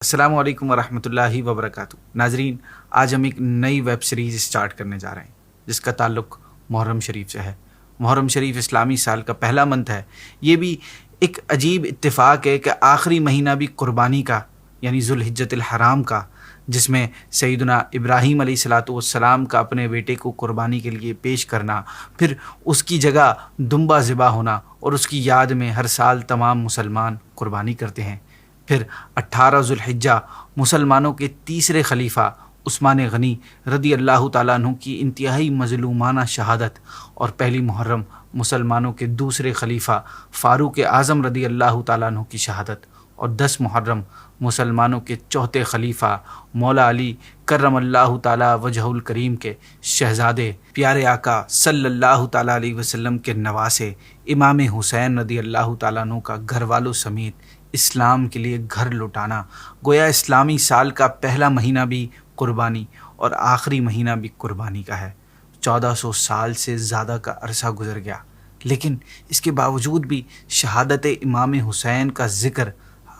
السلام علیکم ورحمۃ اللہ وبرکاتہ۔ ناظرین، آج ہم ایک نئی ویب سیریز اسٹارٹ کرنے جا رہے ہیں جس کا تعلق محرم شریف سے ہے۔ محرم شریف اسلامی سال کا پہلا منتھ ہے۔ یہ بھی ایک عجیب اتفاق ہے کہ آخری مہینہ بھی قربانی کا یعنی ذوالحجۃ الحرام کا، جس میں سیدنا ابراہیم علیہ الصلاۃ والسلام کا اپنے بیٹے کو قربانی کے لیے پیش کرنا، پھر اس کی جگہ دمبا ذبح ہونا اور اس کی یاد میں ہر سال تمام مسلمان قربانی کرتے ہیں۔ پھر 18 ذوالحجہ مسلمانوں کے تیسرے خلیفہ عثمان غنی رضی اللہ تعالیٰ عنہ کی انتہائی مظلومانہ شہادت، اور پہلی محرم مسلمانوں کے دوسرے خلیفہ فاروق اعظم رضی اللہ تعالیٰ عنہ کی شہادت، اور 10 محرم مسلمانوں کے چوتھے خلیفہ مولا علی کرم اللہ تعالیٰ وجہ الکریم کے شہزادے پیارے آقا صلی اللہ تعالیٰ علیہ وسلم کے نواسے امام حسین رضی اللہ تعالیٰ عنہ کا گھر والوں سمیت اسلام کے لیے گھر لوٹانا۔ گویا اسلامی سال کا پہلا مہینہ بھی قربانی اور آخری مہینہ بھی قربانی کا ہے۔ 1400 سال سے زیادہ کا عرصہ گزر گیا، لیکن اس کے باوجود بھی شہادت امام حسین کا ذکر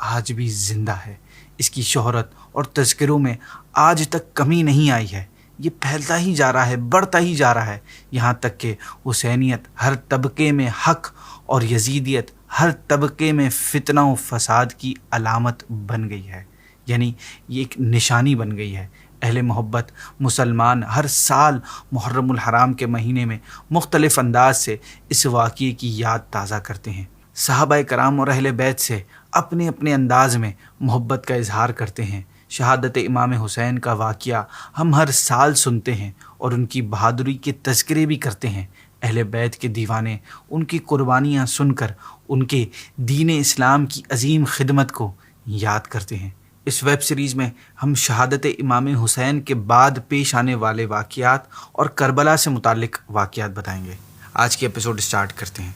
آج بھی زندہ ہے۔ اس کی شہرت اور تذکروں میں آج تک کمی نہیں آئی ہے۔ یہ پھیلتا ہی جا رہا ہے، بڑھتا ہی جا رہا ہے، یہاں تک کہ حسینیت ہر طبقے میں حق اور یزیدیت ہر طبقے میں فتنہ و فساد کی علامت بن گئی ہے، یعنی یہ ایک نشانی بن گئی ہے۔ اہل محبت مسلمان ہر سال محرم الحرام کے مہینے میں مختلف انداز سے اس واقعے کی یاد تازہ کرتے ہیں۔ صحابہ کرام اور اہل بیت سے اپنے اپنے انداز میں محبت کا اظہار کرتے ہیں۔ شہادت امام حسین کا واقعہ ہم ہر سال سنتے ہیں اور ان کی بہادری کے تذکرے بھی کرتے ہیں۔ اہل بیت کے دیوانے ان کی قربانیاں سن کر ان کے دین اسلام کی عظیم خدمت کو یاد کرتے ہیں۔ اس ویب سیریز میں ہم شہادت امام حسین کے بعد پیش آنے والے واقعات اور کربلا سے متعلق واقعات بتائیں گے۔ آج کی ایپیسوڈ سٹارٹ کرتے ہیں۔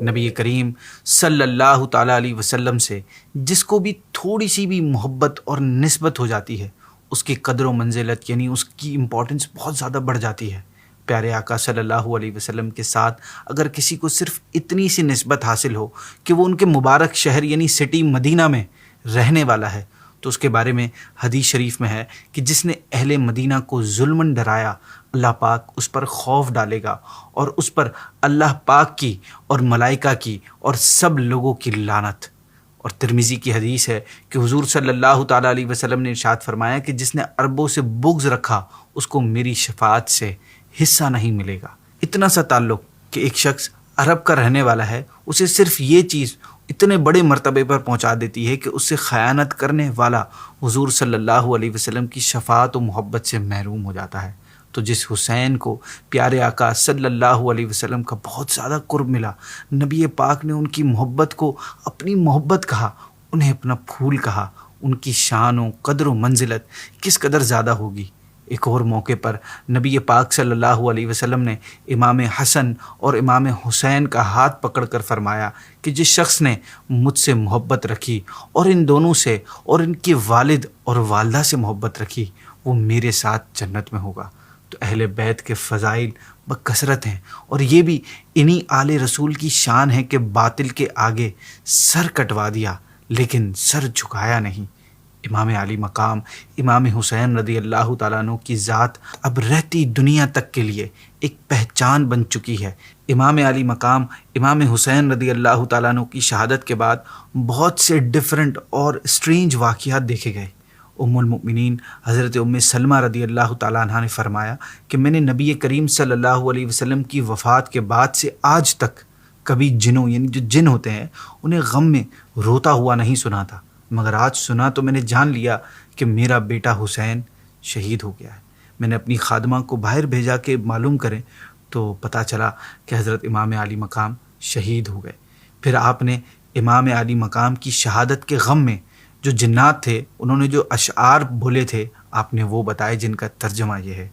نبی کریم صلی اللہ تعالیٰ علیہ وسلم سے جس کو بھی تھوڑی سی بھی محبت اور نسبت ہو جاتی ہے، اس کی قدر و منزلت یعنی اس کی امپورٹنس بہت زیادہ بڑھ جاتی ہے۔ پیارے آقا صلی اللہ علیہ وسلم کے ساتھ اگر کسی کو صرف اتنی سی نسبت حاصل ہو کہ وہ ان کے مبارک شہر یعنی سٹی مدینہ میں رہنے والا ہے، تو اس کے بارے میں حدیث شریف میں ہے کہ جس نے اہل مدینہ کو ظلماً ڈرایا، اللہ پاک اس پر خوف ڈالے گا اور اس پر اللہ پاک کی اور ملائکہ کی اور سب لوگوں کی لعنت۔ اور ترمذی کی حدیث ہے کہ حضور صلی اللہ تعالیٰ علیہ وسلم نے ارشاد فرمایا کہ جس نے عربوں سے بغض رکھا اس کو میری شفاعت سے حصہ نہیں ملے گا۔ اتنا سا تعلق کہ ایک شخص عرب کا رہنے والا ہے، اسے صرف یہ چیز اتنے بڑے مرتبے پر پہنچا دیتی ہے کہ اس سے خیانت کرنے والا حضور صلی اللہ علیہ وسلم کی شفاعت و محبت سے محروم ہو جاتا ہے۔ تو جس حسین کو پیارے آقا صلی اللہ علیہ وسلم کا بہت زیادہ قرب ملا، نبی پاک نے ان کی محبت کو اپنی محبت کہا، انہیں اپنا پھول کہا، ان کی شان و قدر و منزلت کس قدر زیادہ ہوگی۔ ایک اور موقع پر نبی پاک صلی اللہ علیہ وسلم نے امام حسن اور امام حسین کا ہاتھ پکڑ کر فرمایا کہ جس شخص نے مجھ سے محبت رکھی اور ان دونوں سے اور ان کے والد اور والدہ سے محبت رکھی، وہ میرے ساتھ جنت میں ہوگا۔ تو اہل بیت کے فضائل بکثرت ہیں، اور یہ بھی انہی آل رسول کی شان ہے کہ باطل کے آگے سر کٹوا دیا لیکن سر جھکایا نہیں۔ امام علی مقام امام حسین رضی اللہ تعالیٰ عنہ کی ذات اب رہتی دنیا تک کے لیے ایک پہچان بن چکی ہے۔ امام علی مقام امام حسین رضی اللہ تعالیٰ عنہ کی شہادت کے بعد بہت سے ڈیفرنٹ اور اسٹرینج واقعات دیکھے گئے۔ ام المؤمنین حضرت ام سلمہ رضی اللہ تعالیٰ عنہ نے فرمایا کہ میں نے نبی کریم صلی اللہ علیہ وسلم کی وفات کے بعد سے آج تک کبھی جنوں یعنی جو جن ہوتے ہیں انہیں غم میں روتا ہوا نہیں سنا تھا، مگر آج سنا تو میں نے جان لیا کہ میرا بیٹا حسین شہید ہو گیا ہے۔ میں نے اپنی خادمہ کو باہر بھیجا کہ معلوم کریں، تو پتہ چلا کہ حضرت امام علی مقام شہید ہو گئے۔ پھر آپ نے امام علی مقام کی شہادت کے غم میں جو جنات تھے انہوں نے جو اشعار بولے تھے آپ نے وہ بتائے، جن کا ترجمہ یہ ہے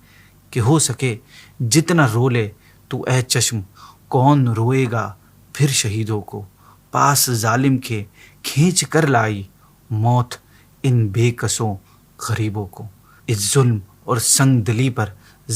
کہ ہو سکے جتنا رو لے تو اے چشم، کون روئے گا پھر شہیدوں کو، پاس ظالم کے کھینچ کر لائی موت ان بے کسوں غریبوں کو۔ اس ظلم اور سنگ دلی پر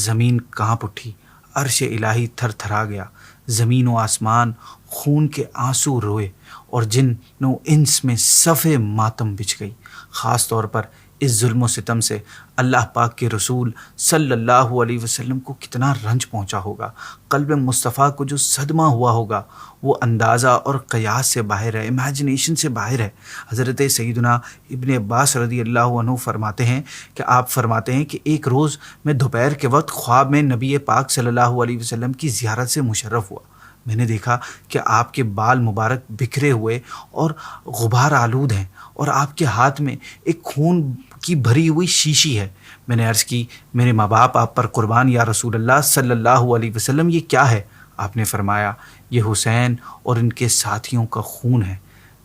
زمین کانپ اٹھی، عرش الہی تھر تھرا گیا، زمین و آسمان خون کے آنسو روئے اور جن و انس میں صفِ ماتم بچھ گئی۔ خاص طور پر اس ظلم و ستم سے اللہ پاک کے رسول صلی اللہ علیہ وسلم کو کتنا رنج پہنچا ہوگا۔ قلب مصطفیٰ کو جو صدمہ ہوا ہوگا وہ اندازہ اور قیاس سے باہر ہے، امیجنیشن سے باہر ہے۔ حضرت سیدنا ابن عباس رضی اللہ عنہ فرماتے ہیں کہ آپ فرماتے ہیں کہ ایک روز میں دوپہر کے وقت خواب میں نبی پاک صلی اللہ علیہ وسلم کی زیارت سے مشرف ہوا۔ میں نے دیکھا کہ آپ کے بال مبارک بکھرے ہوئے اور غبار آلود ہیں اور آپ کے ہاتھ میں ایک خون کی بھری ہوئی شیشی ہے۔ میں نے عرض کی میرے ماں باپ آپ پر قربان یا رسول اللہ صلی اللہ علیہ وسلم، یہ کیا ہے؟ آپ نے فرمایا یہ حسین اور ان کے ساتھیوں کا خون ہے،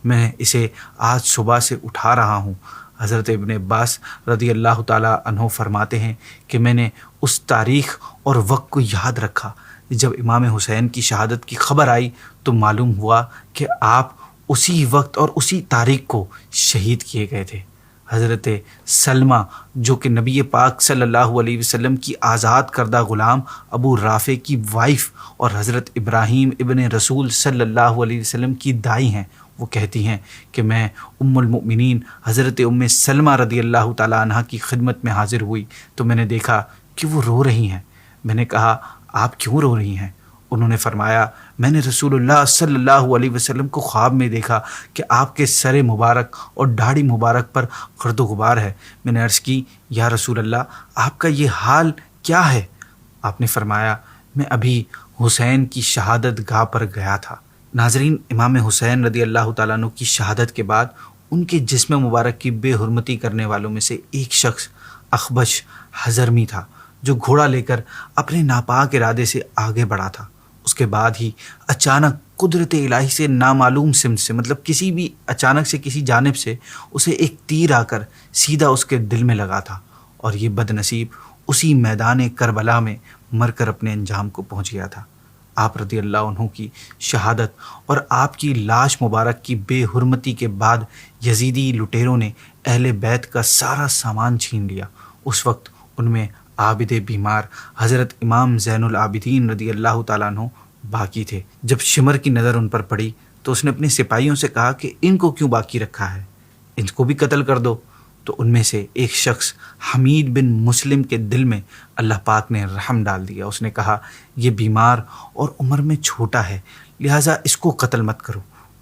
میں اسے آج صبح سے اٹھا رہا ہوں۔ حضرت ابن عباس رضی اللہ تعالیٰ عنہ فرماتے ہیں کہ میں نے اس تاریخ اور وقت کو یاد رکھا جب امام حسین کی شہادت کی خبر آئی تو معلوم ہوا کہ آپ اسی وقت اور اسی تاریخ کو شہید کیے گئے تھے۔ حضرت سلمہ جو کہ نبی پاک صلی اللہ علیہ وسلم کی آزاد کردہ غلام ابو رافع کی وائف اور حضرت ابراہیم ابن رسول صلی اللہ علیہ وسلم کی دائی ہیں، وہ کہتی ہیں کہ میں ام المؤمنین حضرت ام سلمہ رضی اللہ تعالیٰ عنہ کی خدمت میں حاضر ہوئی تو میں نے دیکھا کہ وہ رو رہی ہیں۔ میں نے کہا آپ کیوں رو رہی ہیں؟ انہوں نے فرمایا میں نے رسول اللہ صلی اللہ علیہ وسلم کو خواب میں دیکھا کہ آپ کے سر مبارک اور داڑھی مبارک پر گرد و غبار ہے۔ میں نے عرض کی یا رسول اللہ آپ کا یہ حال کیا ہے؟ آپ نے فرمایا میں ابھی حسین کی شہادت گاہ پر گیا تھا۔ ناظرین، امام حسین رضی اللہ تعالیٰ عنہ کی شہادت کے بعد ان کے جسم مبارک کی بے حرمتی کرنے والوں میں سے ایک شخص اخبش حضرمی تھا جو گھوڑا لے کر اپنے ناپاک ارادے سے آگے بڑھا تھا۔ اس کے بعد ہی اچانک قدرت الہی سے نامعلوم سمت سے، مطلب کسی بھی اچانک سے کسی جانب سے اسے ایک تیر آ کر سیدھا اس کے دل میں لگا تھا اور یہ بد نصیب اسی میدان کربلا میں مر کر اپنے انجام کو پہنچ گیا تھا۔ آپ رضی اللہ عنہ کی شہادت اور آپ کی لاش مبارک کی بے حرمتی کے بعد یزیدی لٹیروں نے اہل بیت کا سارا سامان چھین لیا۔ اس وقت ان میں عابد بیمار حضرت امام زین العابدین رضی اللہ تعالیٰ عنہ باقی تھے۔ جب شمر کی نظر ان پر پڑی تو اس نے اپنے سپاہیوں سے کہا کہ ان کو کیوں باقی رکھا ہے، ان کو بھی قتل کر دو۔ تو ان میں سے ایک شخص حمید بن مسلم کے دل میں اللہ پاک نے رحم ڈال دیا۔ اس نے کہا یہ بیمار اور عمر میں چھوٹا ہے لہٰذا اس کو قتل مت کرو۔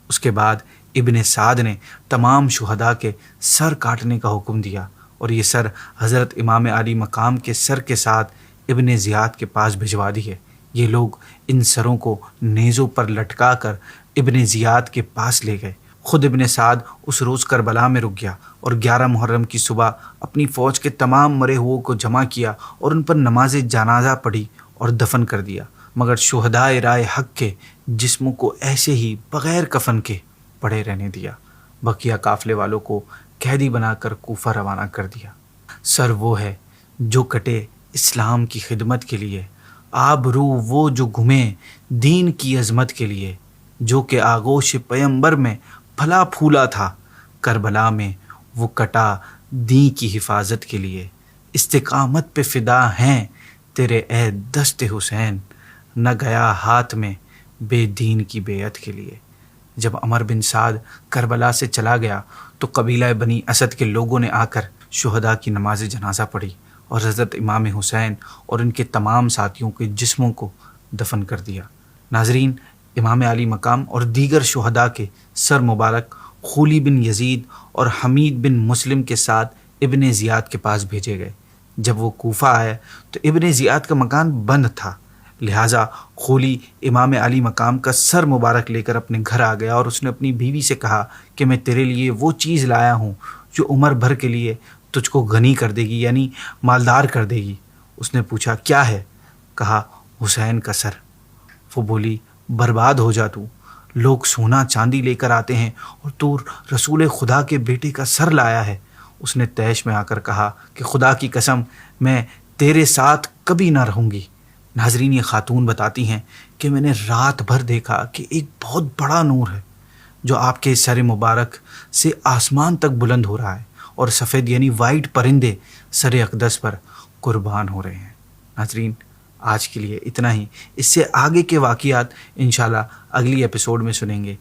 اس کے بعد ابن سعد نے تمام شہداء کے سر کاٹنے کا حکم دیا اور یہ سر حضرت امام علی مقام کے سر کے ساتھ ابن زیاد کے پاس بھجوا دی ہے۔ یہ لوگ ان سروں کو نیزوں پر لٹکا کر ابن زیاد کے پاس لے گئے۔ خود ابن سعد اس روز کربلا میں رک گیا اور 11 محرم کی صبح اپنی فوج کے تمام مرے ہوئے کو جمع کیا اور ان پر نماز جنازہ پڑھی اور دفن کر دیا، مگر شہداء رائے حق کے جسموں کو ایسے ہی بغیر کفن کے پڑے رہنے دیا۔ بقیہ قافلے والوں کو قیدی بنا کر کوفہ روانہ کر دیا۔ سر وہ ہے جو کٹے اسلام کی خدمت کے لیے، آبرو وہ جو گھمے دین کی عظمت کے لیے، جو کہ آغوش پیمبر میں پھلا پھولا تھا، کربلا میں وہ کٹا دین کی حفاظت کے لیے۔ استقامت پہ فدا ہیں تیرے اے دست حسین، نہ گیا ہاتھ میں بے دین کی بیعت کے لیے۔ جب عمر بن سعد کربلا سے چلا گیا تو قبیلہ بنی اسد کے لوگوں نے آ کر شہداء کی نماز جنازہ پڑھی اور حضرت امام حسین اور ان کے تمام ساتھیوں کے جسموں کو دفن کر دیا۔ ناظرین، امام علی مقام اور دیگر شہداء کے سر مبارک خولی بن یزید اور حمید بن مسلم کے ساتھ ابن زیاد کے پاس بھیجے گئے۔ جب وہ کوفہ آئے تو ابن زیاد کا مکان بند تھا، لہٰذا خولی امام علی مقام کا سر مبارک لے کر اپنے گھر آ گیا اور اس نے اپنی بیوی سے کہا کہ میں تیرے لیے وہ چیز لایا ہوں جو عمر بھر کے لیے تجھ کو غنی کر دے گی، یعنی مالدار کر دے گی۔ اس نے پوچھا کیا ہے؟ کہا حسین کا سر۔ وہ بولی برباد ہو جا تو، لوگ سونا چاندی لے کر آتے ہیں اور تو رسول خدا کے بیٹے کا سر لایا ہے۔ اس نے طیش میں آ کر کہا کہ خدا کی قسم میں تیرے ساتھ کبھی نہ رہوں گی۔ ناظرین، یہ خاتون بتاتی ہیں کہ میں نے رات بھر دیکھا کہ ایک بہت بڑا نور ہے جو آپ کے سر مبارک سے آسمان تک بلند ہو رہا ہے اور سفید یعنی وائٹ پرندے سر اقدس پر قربان ہو رہے ہیں۔ ناظرین، آج کے لیے اتنا ہی، اس سے آگے کے واقعات انشاءاللہ اگلی ایپیسوڈ میں سنیں گے۔